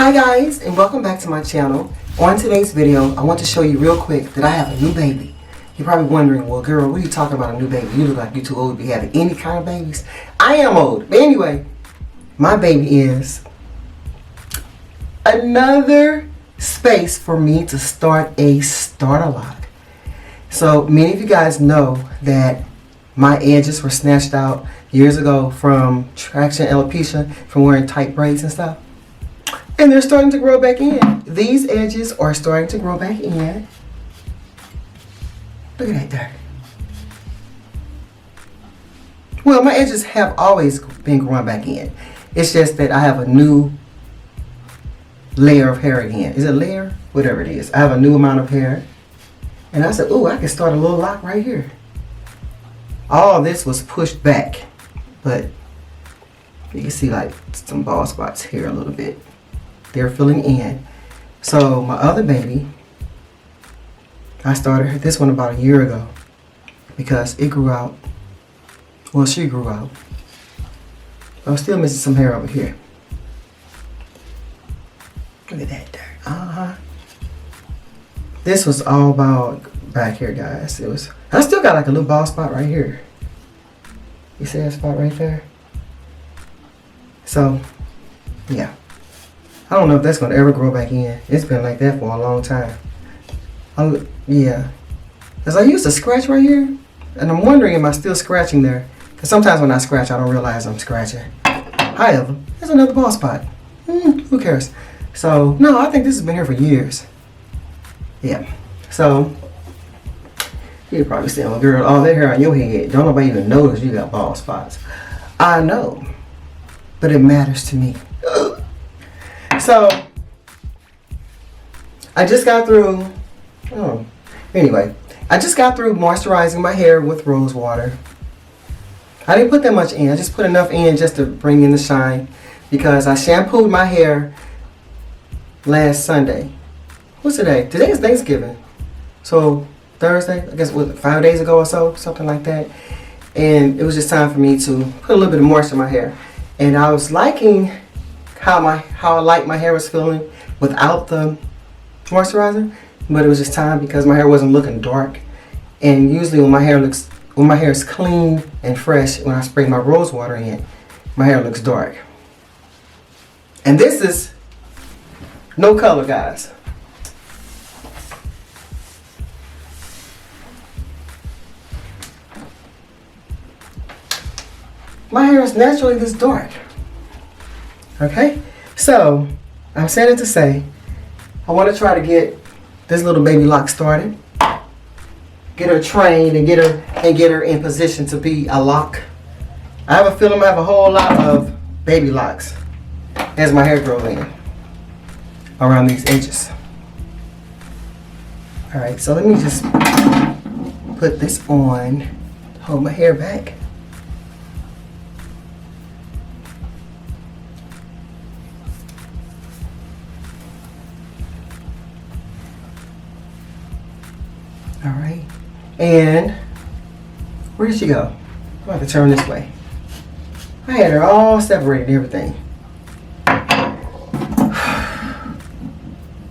Hi guys, and welcome back to my channel. On today's video, I want to show you real quick that I have a new baby. You're probably wondering, well girl, what are you talking about, a new baby? You look like you're too old to be having any kind of babies. I am old, but anyway, my baby is another space for me to start a starter lock. So many of you guys know that my edges were snatched out years ago from traction alopecia, from wearing tight braids and stuff. And they're starting to grow back in. These edges are starting to grow back in. Look at that there. Well, my edges have always been growing back in. It's just that I have a new layer of hair again. Is it a layer? Whatever it is. I have a new amount of hair. And I said, ooh, I can start a little lock right here. All this was pushed back. But you can see like some bald spots here a little bit. They're filling in. So my other baby, I started this one about a year ago because it grew out. Well, she grew out. I'm still missing some hair over here. Look at that there. This was all about back here, guys. It was. I still got like a little bald spot right here. You see that spot right there? So, yeah. I don't know if that's going to ever grow back in. It's been like that for a long time. Yeah. Because I used to scratch right here. And I'm wondering, am I still scratching there? Because sometimes when I scratch, I don't realize I'm scratching. However, there's another bald spot. Who cares? So, no, I think this has been here for years. Yeah. So, you're probably saying, well, girl, all that hair on your head, don't nobody even notice you got bald spots. I know. But it matters to me. So, I just got through, I just got through moisturizing my hair with rose water. I didn't put that much in. I just put enough in just to bring in the shine because I shampooed my hair last Sunday. What's today? Today is Thanksgiving. So, Thursday, I guess, 5 days ago or so, something like that. And it was just time for me to put a little bit of moisture in my hair. And I was liking how light my hair was feeling without the moisturizer, but it was just time because my hair wasn't looking dark. And usually when my hair is clean and fresh, when I spray my rose water in, my hair looks dark. And this is no color, guys. My hair is naturally this dark. Okay, so I'm saying it to say, I want to try to get this little baby lock started, get her trained, and get her in position to be a lock. I have a feeling I have a whole lot of baby locks as my hair grows in around these edges. All right, so let me just put this on, hold my hair back. All right, and where did she go? I'm about to turn this way. I had her all separated and everything.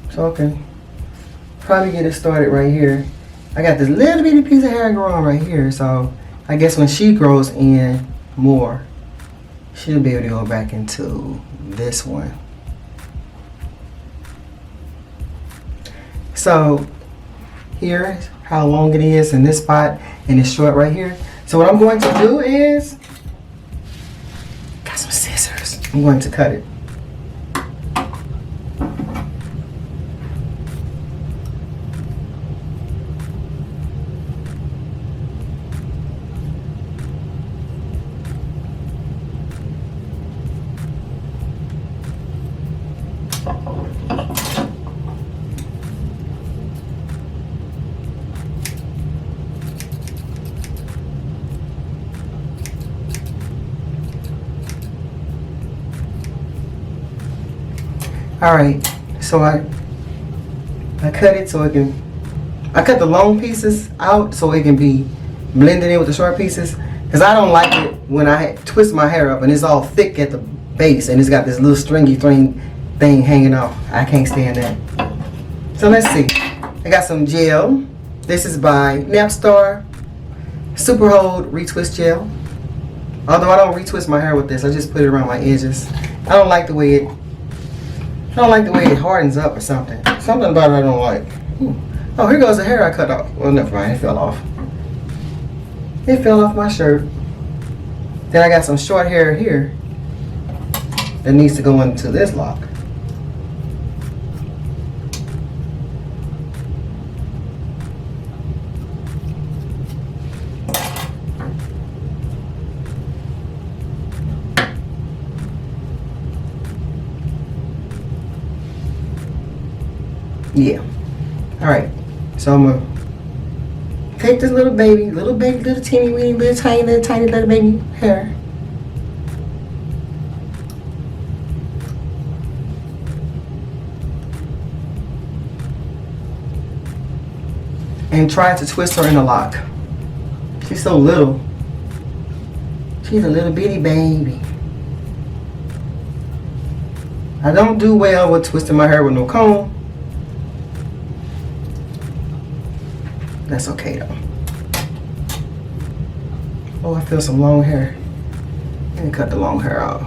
So I can probably get it started right here. I got this little bitty piece of hair growing right here, so I guess when she grows in more, she'll be able to go back into this one. So here's how long it is in this spot, and it's short right here. So what I'm going to do is, got some scissors. I'm going to cut it. All right, so I cut it so it can, I cut the long pieces out so it can be blended in with the short pieces, because I don't like it when I twist my hair up and it's all thick at the base and it's got this little stringy thing thing hanging off. I can't stand that. So let's see. I got some gel. This is by Napstar Super Hold Retwist Gel. Although I don't retwist my hair with this, I just put it around my edges. I don't like the way it hardens up or something. Something about it I don't like. Oh, here goes the hair I cut off. Well, never mind, it fell off. It fell off my shirt. Then I got some short hair here that needs to go into this lock. Yeah. Alright. So I'm gonna take this little teeny weeny little tiny little baby hair. And try to twist her in a lock. She's so little. She's a little bitty baby. I don't do well with twisting my hair with no comb. That's okay though. Oh, I feel some long hair. Let me cut the long hair out.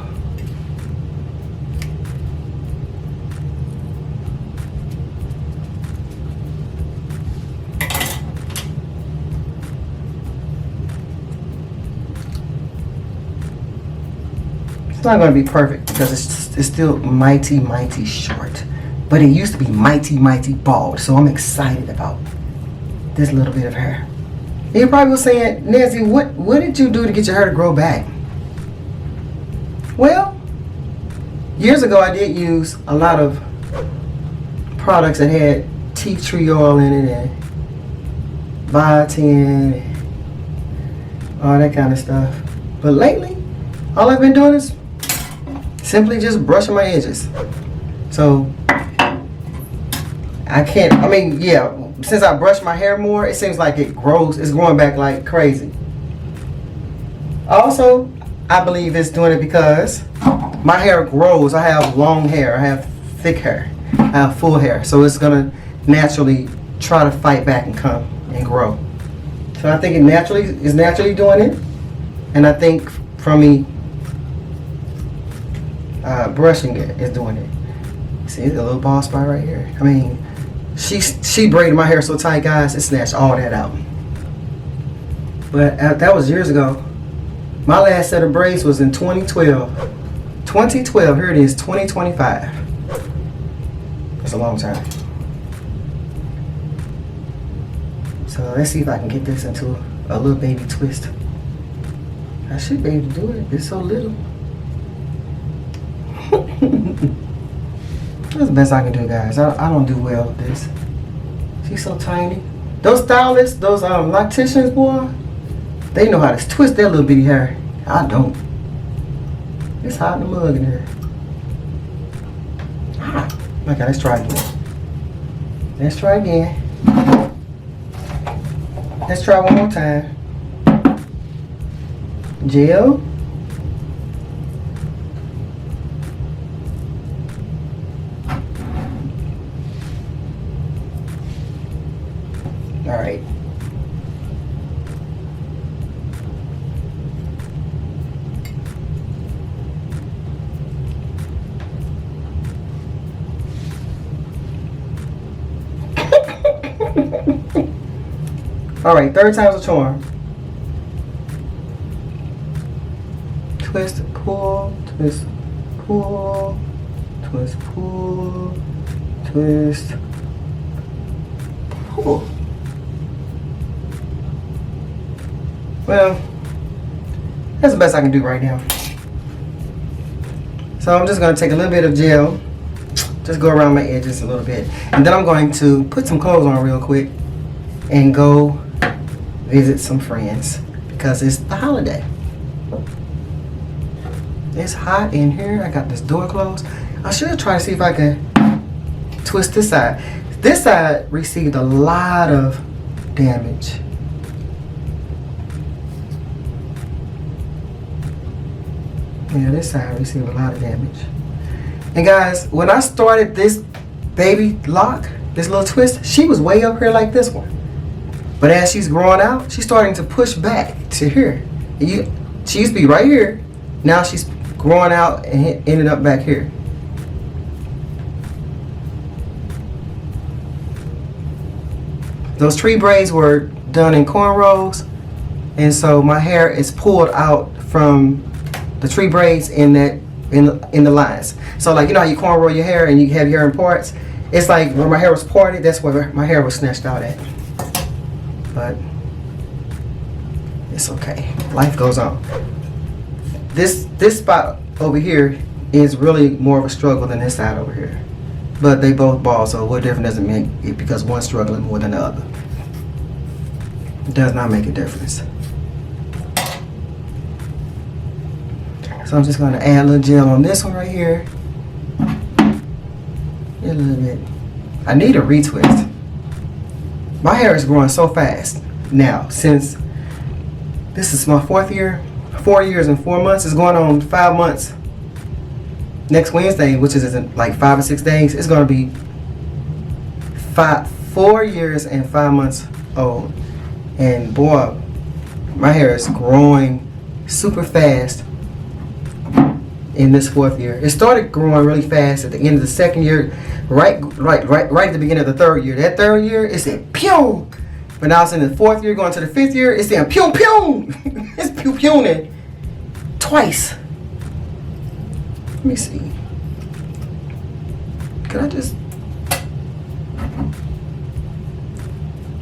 It's not going to be perfect because it's still mighty short. But it used to be mighty bald. So I'm excited about this little bit of hair. And you probably was saying, Nezi, what did you do to get your hair to grow back? Well, years ago I did use a lot of products that had tea tree oil in it and biotin and all that kind of stuff. But lately, all I've been doing is simply just brushing my edges. So since I brush my hair more, it seems like it's growing back like crazy. Also, I believe it's doing it because my hair grows. I have long hair, I have thick hair, I have full hair. So it's gonna naturally try to fight back and come and grow. So I think it is naturally doing it. And I think from me brushing it is doing it. See the little bald spot right here? I mean, she braided my hair so tight, guys, it snatched all that out. But that was years ago. My last set of braids was in 2012. 2012, here it is, 2025. That's a long time. So let's see if I can get this into a little baby twist. I should be able to do it. It's so little. That's the best I can do, guys. I don't do well with this. She's so tiny. Those stylists, those locticians, boy, they know how to twist their little bitty hair. I don't. It's hot in the mug in here. Okay, let's try again. Let's try again. Let's try one more time. Gel. All right. All right, third time's a charm. Twist, pull, twist, pull, twist, pull, twist, pull. Well, that's the best I can do right now. So I'm just going to take a little bit of gel, just go around my edges a little bit, and then I'm going to put some clothes on real quick and go visit some friends because it's the holiday. It's hot in here. I got this door closed. I should try to see if I can twist this side. This side received a lot of damage. Yeah, this side received a lot of damage. And guys, when I started this baby lock, this little twist, she was way up here like this one. But as she's growing out, she's starting to push back to here. She used to be right here. Now she's growing out and ended up back here. Those tree braids were done in cornrows, and so my hair is pulled out from the tree braids in the lines. So like, you know how you cornrow your hair and you have your hair in parts? It's like where my hair was parted, that's where my hair was snatched out at. But it's okay. Life goes on. This spot over here is really more of a struggle than this side over here. But they both bald, so what difference does it make it because one's struggling more than the other? It does not make a difference. So I'm just going to add a little gel on this one right here. A little bit. I need a retwist. My hair is growing so fast now. Since this is my 4th year, 4 years and 4 months. It's going on 5 months. Next Wednesday, which is in like 5 or 6 days, it's going to be 4 years and 5 months old. And boy, my hair is growing super fast in this 4th year. It started growing really fast at the end of the 2nd year, right at the beginning of the 3rd year. That 3rd year, it said pew. But now it's in the 4th year, going to the 5th year, it's saying pew pew. It's pew pewing twice. Let me see.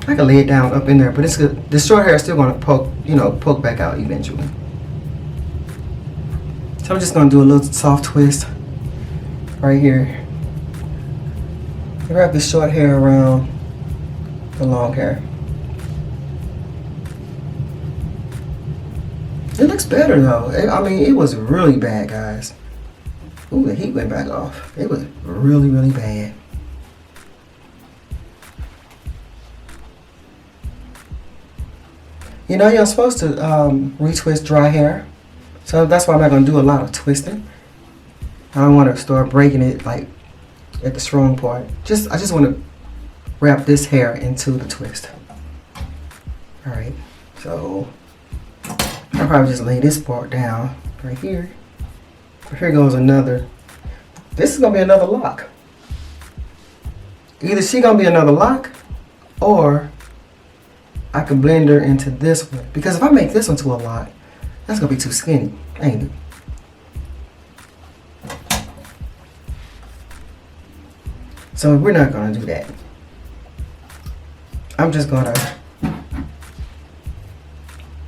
I can lay it down up in there, but it's good. The short hair is still going to poke back out eventually. So I'm just going to do a little soft twist right here. Wrap the short hair around the long hair. It looks better though. I mean, it was really bad, guys. Ooh, the heat went back off. It was really, really bad. You know, you're supposed to retwist dry hair. So that's why I'm not going to do a lot of twisting. I don't want to start breaking it like at the strong part. I just want to wrap this hair into the twist. Alright, so I'll probably just lay this part down right here. Here goes another. This is going to be another lock. Either she going to be another lock, or I can blend her into this one. Because if I make this one to a lock, that's going to be too skinny, ain't it? So we're not going to do that. I'm just going to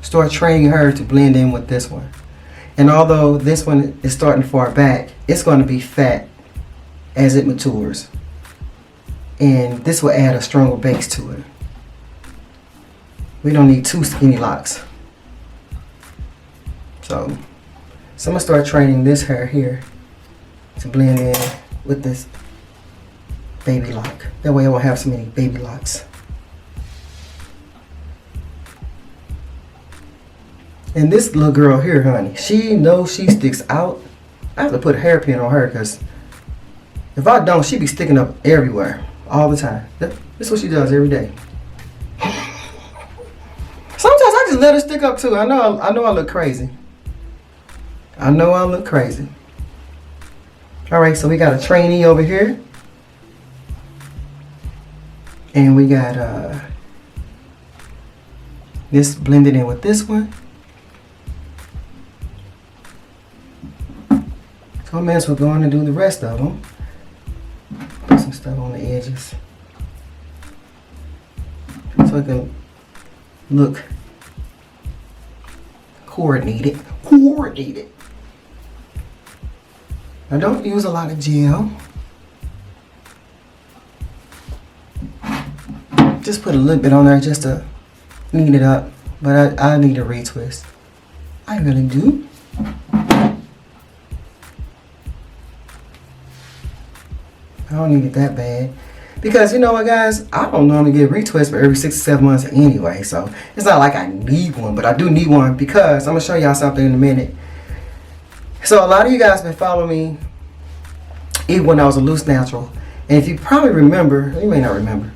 start training her to blend in with this one. And although this one is starting far back, it's going to be fat as it matures. And this will add a stronger base to it. We don't need too skinny locks. So I'm going to start training this hair here to blend in with this baby lock. That way I won't have so many baby locks. And this little girl here, honey, she knows she sticks out. I have to put a hairpin on her because if I don't, she be sticking up everywhere all the time. This is what she does every day. Sometimes I just let her stick up too. I know I look crazy. I know I look crazy. All right, so we got a trainee over here. And we got this blended in with this one. So I may as well go on and do the rest of them. Put some stuff on the edges so it can look coordinated. I don't use a lot of gel. Just put a little bit on there just to neat it up. But I need a retwist. I really do. I don't need it that bad. Because you know what, guys? I don't normally get retwists for every 6 to 7 months anyway. So it's not like I need one. But I do need one because I'm going to show y'all something in a minute. So a lot of you guys been following me even when I was a loose natural. And if you probably remember, you may not remember,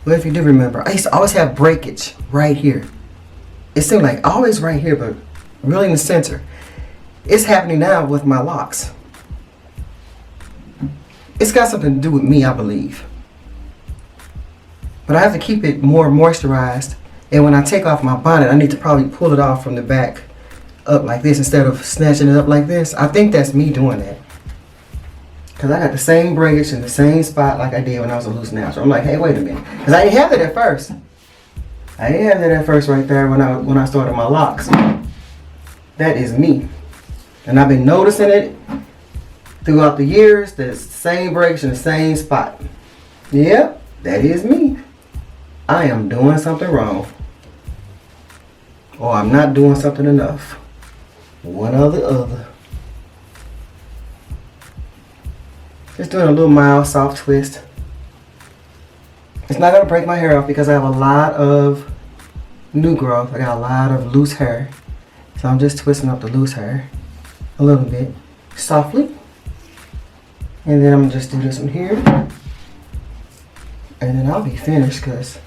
but if you do remember, I used to always have breakage right here. It seemed like always right here, but really in the center. It's happening now with my locks. It's got something to do with me, I believe. But I have to keep it more moisturized. And when I take off my bonnet, I need to probably pull it off from the back up like this instead of snatching it up like this. I think that's me doing that. Because I got the same breakage in the same spot like I did when I was a loose natural. I'm like, hey, wait a minute. Because I didn't have it at first. I didn't have that at first right there when I started my locks. That is me. And I've been noticing it throughout the years. There's the same breakage in the same spot. Yep, that is me. I am doing something wrong. Or I'm not doing something enough. One or the other. Just doing a little mild soft twist. It's not going to break my hair off because I have a lot of new growth. I got a lot of loose hair. So I'm just twisting up the loose hair a little bit. Softly. And then I'm going to just do this one here. And then I'll be finished because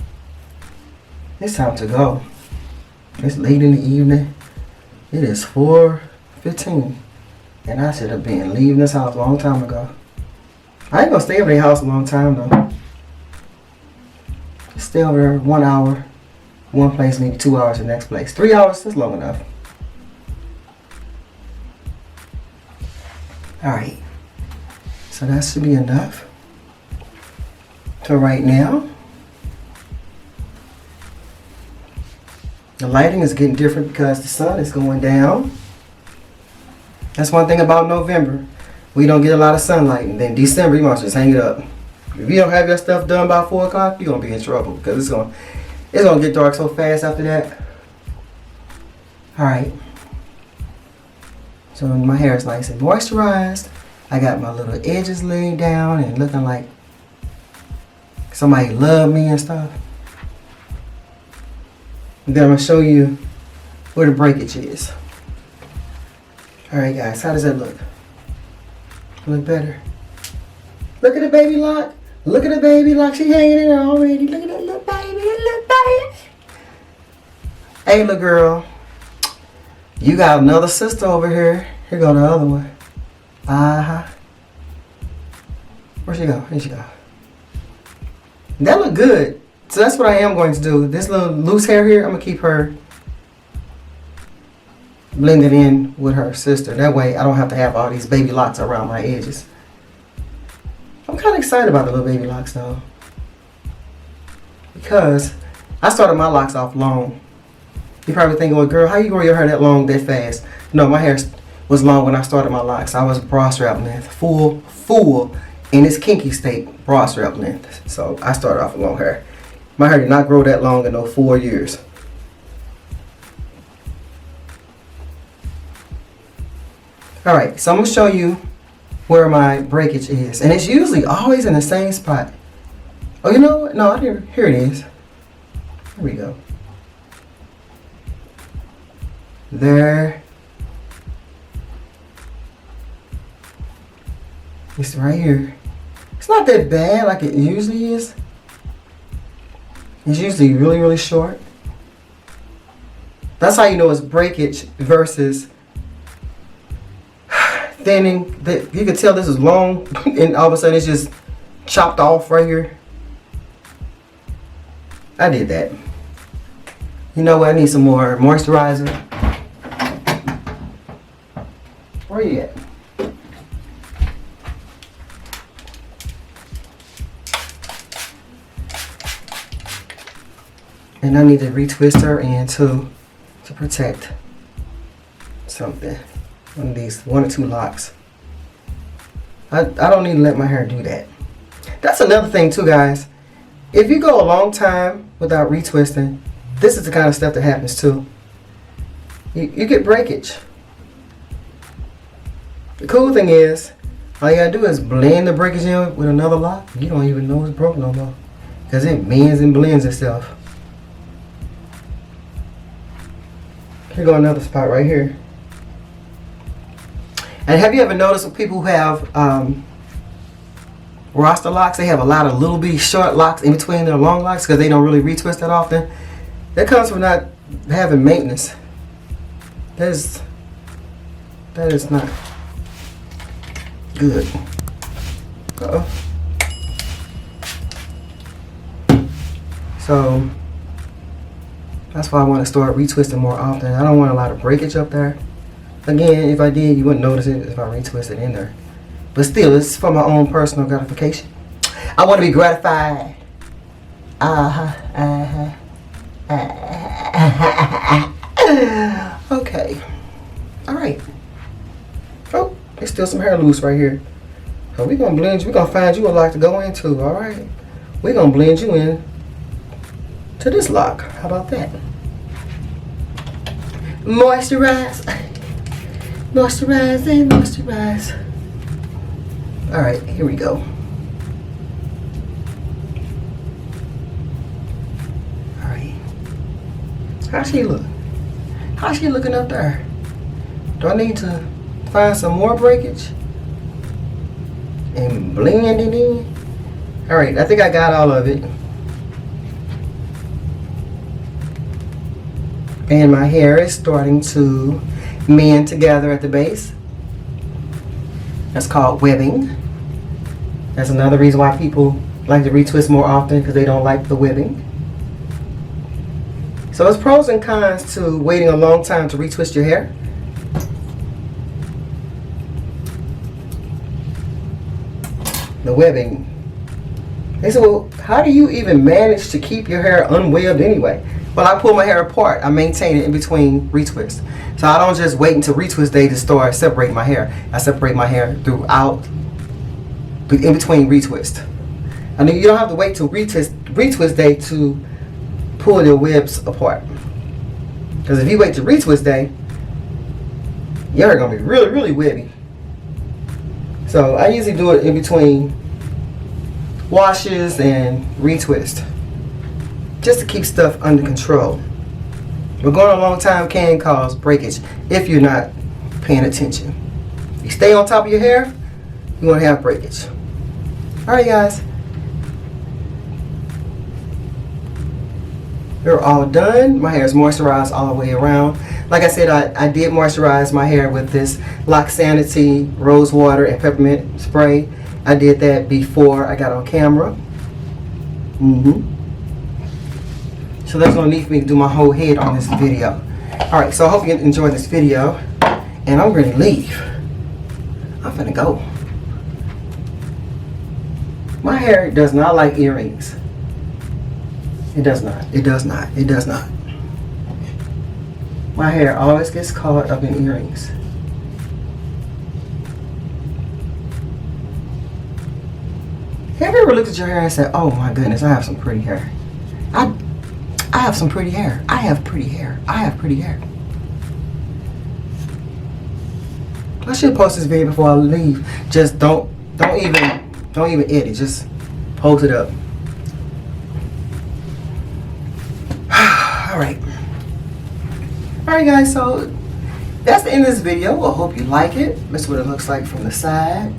it's time to go. It's late in the evening. It is 4:15. And I should have been leaving this house a long time ago. I ain't gonna stay over the house a long time though. Just stay over there 1 hour. One place, maybe 2 hours the next place. 3 hours, that's long enough. Alright. So that should be enough. So right now, the lighting is getting different because the sun is going down. That's one thing about November. We don't get a lot of sunlight. And then December, you must just hang it up. If you don't have your stuff done by 4 o'clock, you're going to be in trouble. Because it's going to get dark so fast after that. Alright. So my hair is nice and moisturized. I got my little edges laid down and looking like somebody loved me and stuff. And then I'm going to show you where the breakage is. Alright guys, how does that look? Look better? Look at the baby lock. Look at the baby lock. She hanging in there already. Look at that little baby, little baby. Hey little girl. You got another sister over here. Here go the other one. Uh-huh. Where'd she go? Here she go. That look good. So that's what I am going to do. This little loose hair here, I'm going to keep her blended in with her sister. That way I don't have to have all these baby locks around my edges. I'm kind of excited about the little baby locks though. Because I started my locks off long. You're probably thinking, well girl, how you grow your hair that long, that fast? No, my hair was long when I started my locks. I was bra strap length. Full in its kinky state, bra strap length. So I started off with long hair. My hair did not grow that long in those 4 years. Alright, so I'm going to show you where my breakage is. And it's usually always in the same spot. Oh, you know what? No, here it is. Here we go. There. It's right here. It's not that bad like it usually is. It's usually really, really short. That's how you know it's breakage versus thinning. You can tell this is long and all of a sudden it's just chopped off right here. I did that. You know what? I need some more moisturizer. Where you at? And I need to retwist her and to protect something. One or two locks. I don't need to let my hair do that. That's another thing too, guys. If you go a long time without retwisting, this is the kind of stuff that happens too. You get breakage. The cool thing is, all you gotta do is blend the breakage in with another lock. You don't even know it's broke no more. Because it bends and blends itself. Here go another spot right here. And have you ever noticed with people who have Rasta locks, they have a lot of little bitty short locks in between their long locks because they don't really retwist that often. That comes from not having maintenance. That is not good. Uh-oh. So that's why I want to start retwisting more often. I don't want a lot of breakage up there. Again, if I did, you wouldn't notice it if I retwisted in there. But still, it's for my own personal gratification. I want to be gratified. Okay. Alright. Oh, there's still some hair loose right here. So we're going to blend you. We're going to find you a lock to go into. Alright. We're going to blend you in to this lock. How about that? Moisturize. Moisturizing, moisturize. Alright, here we go. Alright. How's she look? How's she looking up there? Do I need to find some more breakage? And blend it in? Alright, I think I got all of it. And my hair is starting to mend together at the base. That's called webbing. That's another reason why people like to retwist more often, because they don't like the webbing. So there's pros and cons to waiting a long time to retwist your hair. The webbing. They said, well, how do you even manage to keep your hair unwebbed anyway? Well, I pull my hair apart. I maintain it in between retwists. So I don't just wait until retwist day to start separating my hair. I separate my hair throughout, in between retwist. I mean, you don't have to wait till retwist day to pull your webs apart. Because if you wait till retwist day, your hair gonna be really, really webby. So I usually do it in between washes and retwist, just to keep stuff under control. But going a long time can cause breakage if you're not paying attention. You stay on top of your hair, you won't have breakage. Alright guys, we're all done. My hair is moisturized all the way around. Like I said, I did moisturize my hair with this Locs Sanity rose water and peppermint spray. I did that before I got on camera. So there's no need for me to do my whole head on this video. Alright, so I hope you enjoyed this video. And I'm ready to leave. I'm finna go. My hair does not like earrings. It does not. It does not. It does not. My hair always gets caught up in earrings. Have you ever looked at your hair and said, oh my goodness, I have some pretty hair? I have some pretty hair. I have pretty hair. I have pretty hair. I should post this video before I leave. Just don't even edit. Just post it up. Alright. Alright guys, so that's the end of this video. I hope you like it. This is what it looks like from the side.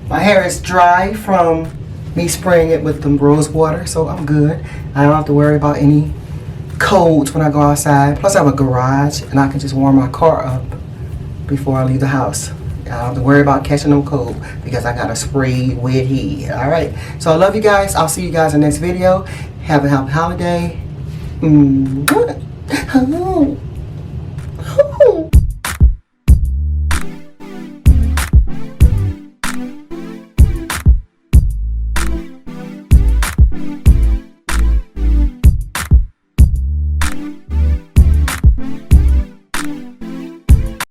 My hair is dry from me spraying it with the rose water, so I'm good. I don't have to worry about any colds when I go outside. Plus I have a garage and I can just warm my car up before I leave the house. I don't have to worry about catching no cold because I got a sprayed wet head. Alright, so I love you guys. I'll see you guys in the next video. Have a happy holiday.